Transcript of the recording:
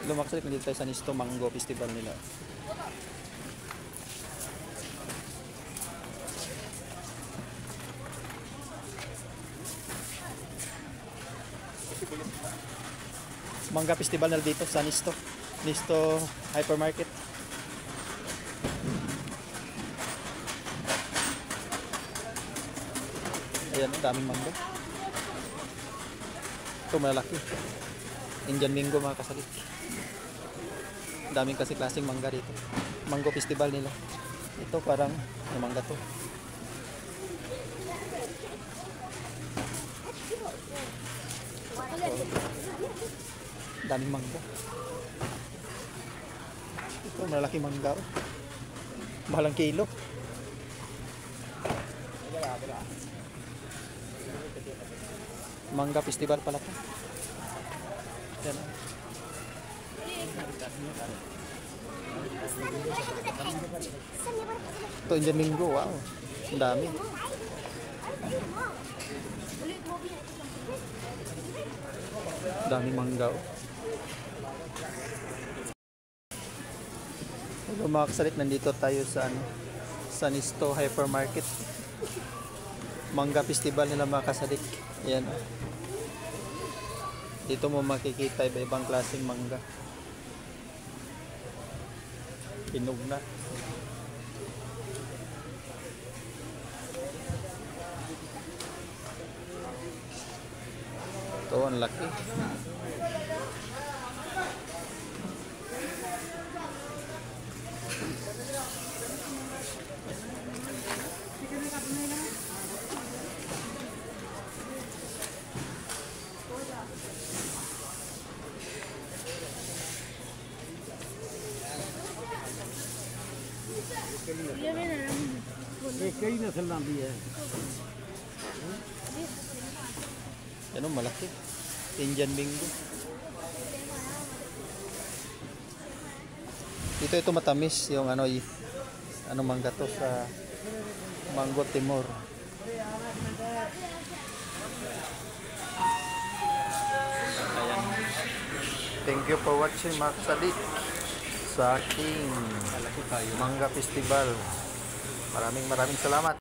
Lumaksalit na dito tayo sa Nisto Mango Festival nila. Mangga Festival na dito sa Nisto Hypermarket. Ayan, daming mangga. Ito malaki. Indian Mango mga kasalit. Daming kasi klaseng mangga dito. Mango Festival nila. Ito parang may mangga to. Daming mangga. Ito malaki mangga. Mahal ang kilo. Mangga Festival pala to. Yan. Ito Indian Mango, wow. Ang dami. Daming mangga. Hello mga kasalit, nandito tayo sa sa Nisto Hypermarket. Mangga Festival nila mga kasalit. Ayan. Dito mo makikita iba-ibang klaseng mangga. Hinog na. Ito ang laki. कई नस्ल भी है। Yan o, malaki. Indian Mango. Ito matamis yung ano mangga to sa Mango Timor. Ayan. Thank you for watching mga kasalit sa aking Mangga Festival. Maraming salamat.